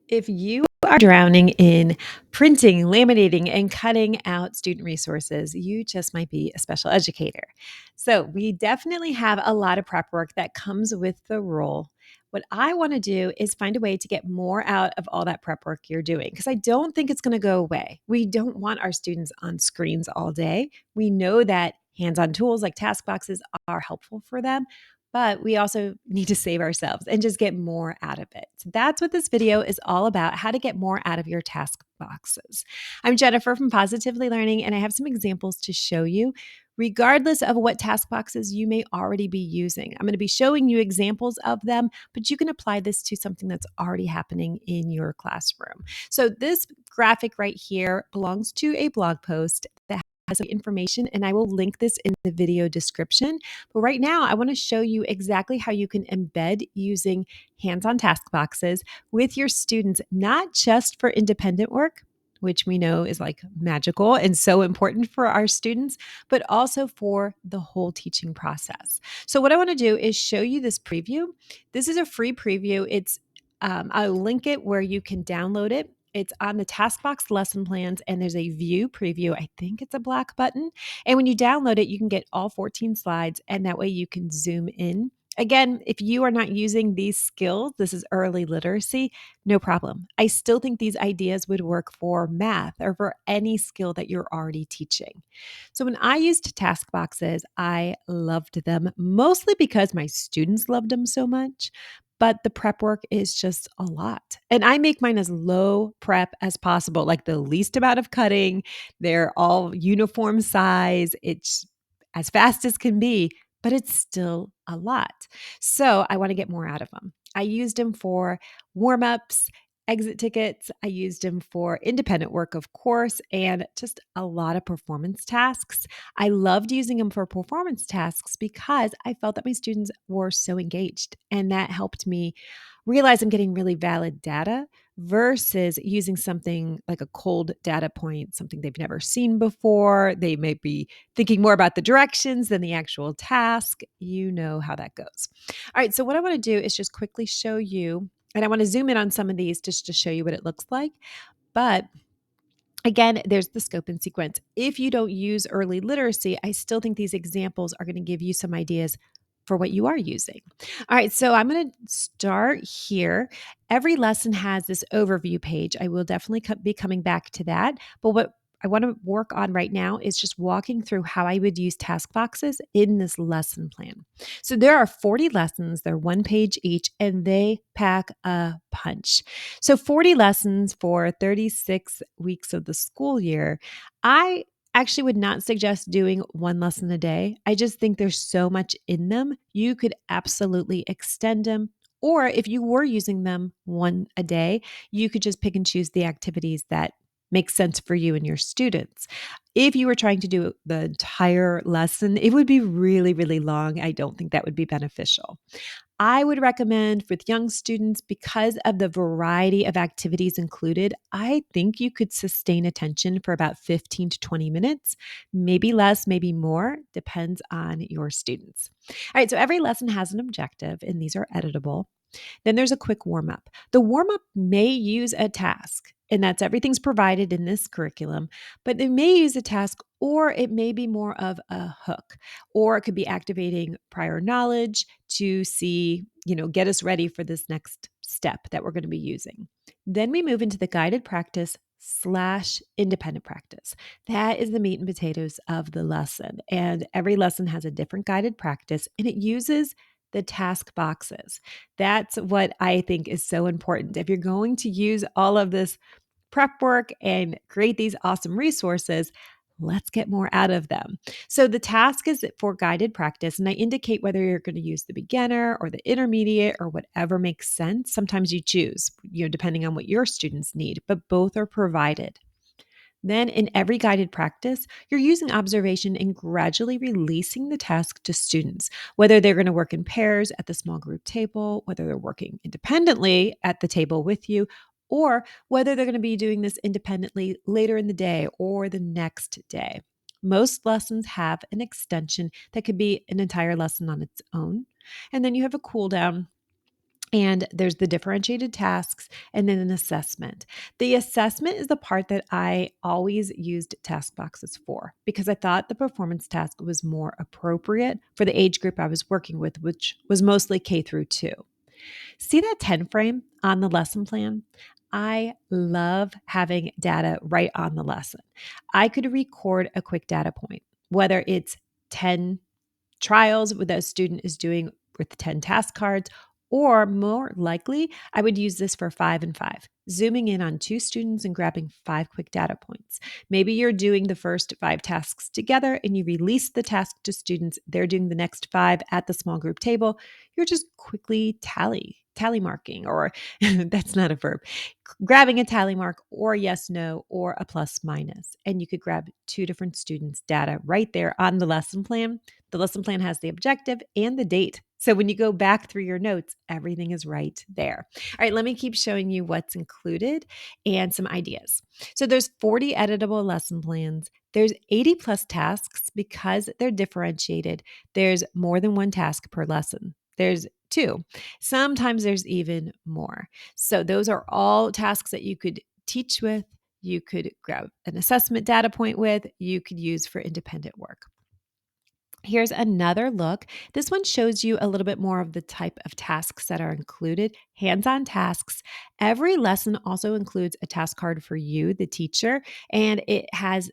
If you are drowning in printing, laminating, and cutting out student resources, you just might be a special educator. So, we definitely have a lot of prep work that comes with the role. What I want to do is find a way to get more out of all that prep work you're doing because I don't think it's going to go away. We don't want our students on screens all day. We know that hands on tools like task boxes are helpful for them, but we also need to save ourselves and just get more out of it. So that's what this video is all about, how to get more out of your task boxes. I'm Jennifer from Positively Learning, and I have some examples to show you, regardless of what task boxes you may already be using. I'm going to be showing you examples of them, but you can apply this to something that's already happening in your classroom. So this graphic right here belongs to a blog post that has some information, and I will link this in the video description. But right now, I want to show you exactly how you can embed using hands-on task boxes with your students, not just for independent work, which we know is like magical and so important for our students, but also for the whole teaching process. So what I want to do is show you this preview. This is a free preview. I'll link it where you can download it. It's on the Taskbox lesson plans, and there's a view preview. I think it's a black button. And when you download it, you can get all 14 slides, and that way you can zoom in. Again, if you are not using these skills, this is early literacy, no problem. I still think these ideas would work for math or for any skill that you're already teaching. So when I used task boxes, I loved them mostly because my students loved them so much. But the prep work is just a lot. And I make mine as low prep as possible, like the least amount of cutting. They're all uniform size. It's as fast as can be, but it's still a lot. So I want to get more out of them. I used them for warm ups, exit tickets. I used them for independent work, of course, and just a lot of performance tasks. I loved using them for performance tasks because I felt that my students were so engaged, and that helped me realize I'm getting really valid data versus using something like a cold data point, something they've never seen before. They may be thinking more about the directions than the actual task. You know how that goes. All right, so what I want to do is just quickly show you, and I want to zoom in on some of these just to show you what it looks like. But again, there's the scope and sequence. If you don't use early literacy, I still think these examples are going to give you some ideas for what you are using. All right, so I'm going to start here. Every lesson has this overview page. I will definitely be coming back to that. But what I want to work on right now is just walking through how I would use task boxes in this lesson plan. So there are 40 lessons, they're one page each, and they pack a punch. So 40 lessons for 36 weeks of the school year. I actually would not suggest doing one lesson a day. I just think there's so much in them. You could absolutely extend them. Or if you were using them one a day, you could just pick and choose the activities that make sense for you and your students. If you were trying to do the entire lesson, it would be really, really long. I don't think that would be beneficial. I would recommend with young students, because of the variety of activities included, I think you could sustain attention for about 15 to 20 minutes, maybe less, maybe more, depends on your students. All right, so every lesson has an objective, and these are editable. Then there's a quick warm up. The warm up may use a task, and that's everything's provided in this curriculum, but they may use a task or it may be more of a hook, or it could be activating prior knowledge to see, get us ready for this next step that we're going to be using. Then we move into the guided practice slash independent practice. That is the meat and potatoes of the lesson. And every lesson has a different guided practice, and it uses the task boxes. That's what I think is so important. If you're going to use all of this prep work and create these awesome resources, let's get more out of them. So the task is for guided practice, and I indicate whether you're going to use the beginner or the intermediate or whatever makes sense. Sometimes you choose, depending on what your students need, but both are provided. Then, in every guided practice, you're using observation and gradually releasing the task to students, whether they're going to work in pairs at the small group table, whether they're working independently at the table with you, or whether they're going to be doing this independently later in the day or the next day. Most lessons have an extension that could be an entire lesson on its own. And then you have a cool down And there's the differentiated tasks and then an assessment. The assessment is the part that I always used task boxes for because I thought the performance task was more appropriate for the age group I was working with, which was mostly K through 2. See that 10 frame on the lesson plan? I love having data right on the lesson. I could record a quick data point, whether it's 10 trials that a student is doing with 10 task cards, or more likely, I would use this for 5 and 5, zooming in on 2 students and grabbing 5 quick data points. Maybe you're doing the first 5 tasks together and you release the task to students. They're doing the next 5 at the small group table. You're just quickly tally marking, or that's not a verb, grabbing a tally mark or yes, no, or a plus minus. And you could grab 2 different students' data right there on the lesson plan. The lesson plan has the objective and the date. So when you go back through your notes, everything is right there. All right, let me keep showing you what's included and some ideas. So there's 40 editable lesson plans. There's 80 plus tasks because they're differentiated. There's more than one task per lesson. There's 2. Sometimes there's even more. So those are all tasks that you could teach with, you could grab an assessment data point with, you could use for independent work. Here's another look. This one shows you a little bit more of the type of tasks that are included, hands-on tasks. Every lesson also includes a task card for you, the teacher, and it has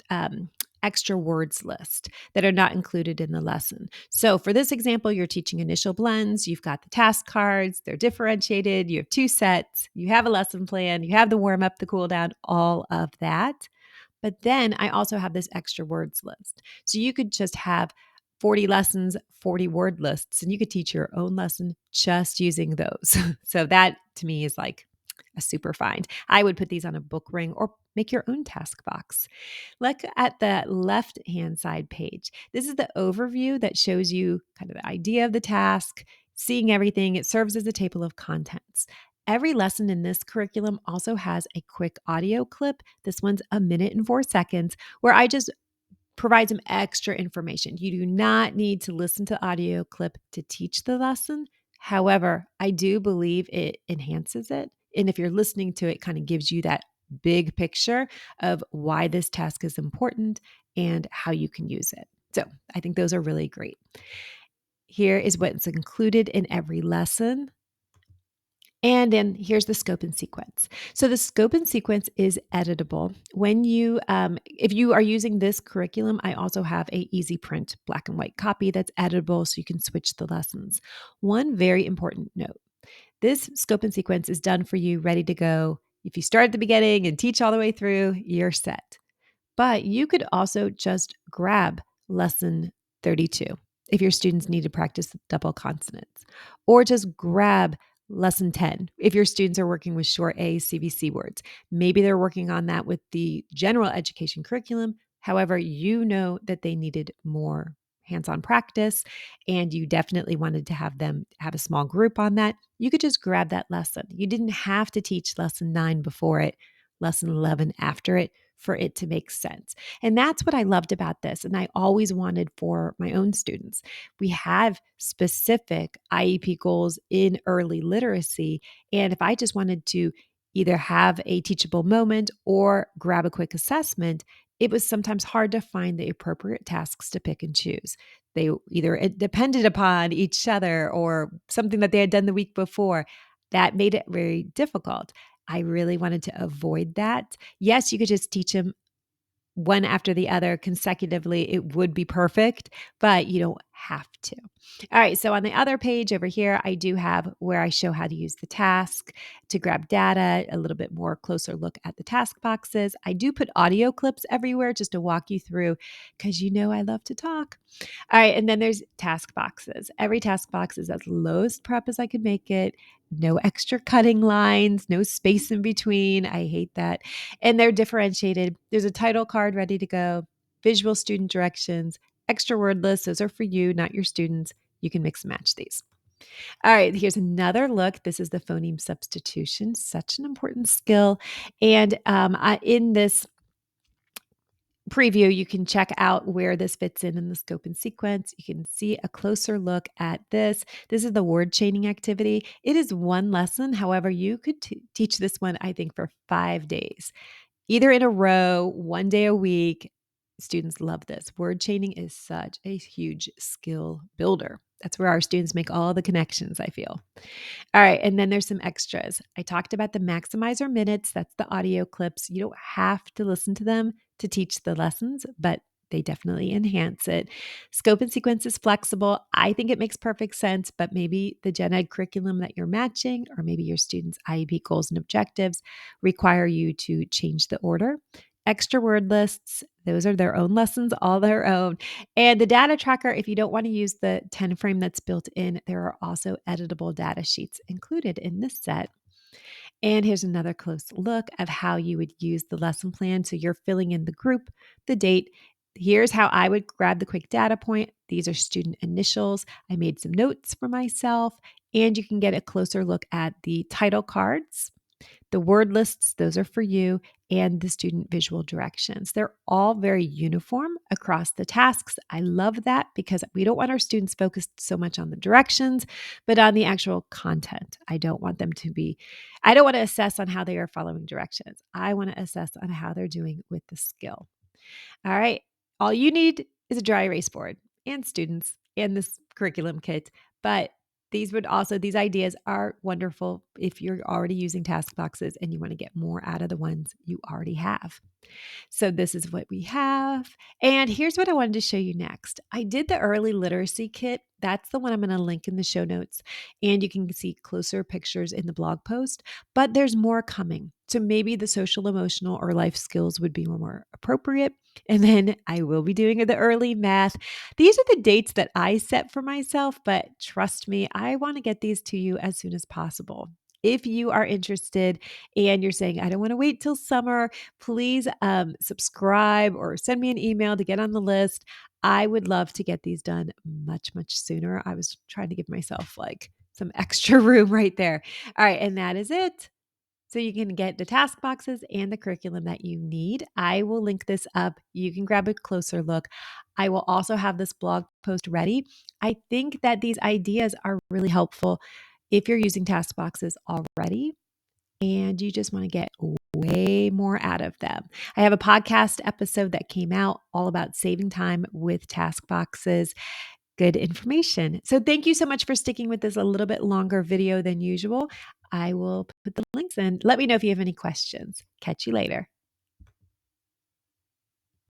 um, extra words list that are not included in the lesson. So for this example, you're teaching initial blends. You've got the task cards. They're differentiated. You have 2 sets. You have a lesson plan. You have the warm up, the cool down, all of that. But then I also have this extra words list. So you could just have 40 lessons, 40 word lists, and you could teach your own lesson just using those. So that to me is like a super find. I would put these on a book ring or make your own task box. Look at the left hand side page. This is the overview that shows you kind of the idea of the task, seeing everything. It serves as a table of contents. Every lesson in this curriculum also has a quick audio clip. This one's 1 minute and 4 seconds, where I just provide some extra information. You do not need to listen to audio clip to teach the lesson. However, I do believe it enhances it. And if you're listening to it, kind of gives you that big picture of why this task is important and how you can use it. So I think those are really great. Here is what's included in every lesson. And then here's the scope and sequence. So the scope and sequence is editable. If you are using this curriculum, I also have a easy print black and white copy that's editable so you can switch the lessons. One very important note: this scope and sequence is done for you, ready to go. If you start at the beginning and teach all the way through, you're set. But you could also just grab lesson 32 if your students need to practice double consonants, or just grab lesson 10 if your students are working with short A CVC words. Maybe they're working on that with the general education curriculum. However, you know that they needed more hands on practice and you definitely wanted to have them have a small group on that. You could just grab that lesson. You didn't have to teach lesson 9 before it, lesson 11 after it, for it to make sense. And that's what I loved about this. And I always wanted for my own students. We have specific IEP goals in early literacy. And if I just wanted to either have a teachable moment or grab a quick assessment, it was sometimes hard to find the appropriate tasks to pick and choose. They either it depended upon each other or something that they had done the week before. That made it very difficult. I really wanted to avoid that. Yes, you could just teach them one after the other consecutively. It would be perfect, but you don't have to. All right. So on the other page over here, I do have where I show how to use the task to grab data, a little bit more closer look at the task boxes. I do put audio clips everywhere just to walk you through because you know I love to talk. All right. And then there's task boxes. Every task box is as lowest prep as I could make it. No extra cutting lines, no space in between. I hate that. And they're differentiated. There's a title card ready to go, visual student directions, extra word lists. Those are for you, not your students. You can mix and match these. All right, here's another look. This is the phoneme substitution, such an important skill. And in this preview, you can check out where this fits in the scope and sequence. You can see a closer look at this. This is the word chaining activity. It is one lesson. However, you could teach this one, I think, for 5 days, either in a row, one day a week. Students love this. Word chaining is such a huge skill builder. That's where our students make all the connections, I feel. All right, and then there's some extras. I talked about the maximizer minutes. That's the audio clips. You don't have to listen to them to teach the lessons, but they definitely enhance it. Scope and sequence is flexible. I think it makes perfect sense, but maybe the gen ed curriculum that you're matching, or maybe your students' IEP goals and objectives require you to change the order. Extra word lists, those are their own lessons, all their own. And the data tracker, if you don't want to use the 10 frame that's built in, there are also editable data sheets included in this set. And here's another close look of how you would use the lesson plan. So you're filling in the group, the date. Here's how I would grab the quick data point. These are student initials. I made some notes for myself, and you can get a closer look at the title cards. The word lists, those are for you, and the student visual directions. They're all very uniform across the tasks. I love that because we don't want our students focused so much on the directions, but on the actual content. I don't want to assess on how they are following directions. I want to assess on how they're doing with the skill. All right. All you need is a dry erase board and students and this curriculum kit. But these ideas are wonderful if you're already using task boxes and you want to get more out of the ones you already have. So this is what we have. And here's what I wanted to show you next. I did the early literacy kit. That's the one I'm going to link in the show notes. And you can see closer pictures in the blog post, but there's more coming. So maybe the social, emotional, or life skills would be more appropriate. And then I will be doing the early math. These are the dates that I set for myself, but trust me, I want to get these to you as soon as possible. If you are interested and you're saying, I don't want to wait till summer, please subscribe or send me an email to get on the list. I would love to get these done much, much sooner. I was trying to give myself like some extra room right there. All right. And that is it. So you can get the task boxes and the curriculum that you need. I will link this up. You can grab a closer look. I will also have this blog post ready. I think that these ideas are really helpful if you're using task boxes already and you just want to get way more out of them. I have a podcast episode that came out all about saving time with task boxes. Good information. So thank you so much for sticking with this a little bit longer video than usual. I will put the links in. Let me know if you have any questions. Catch you later.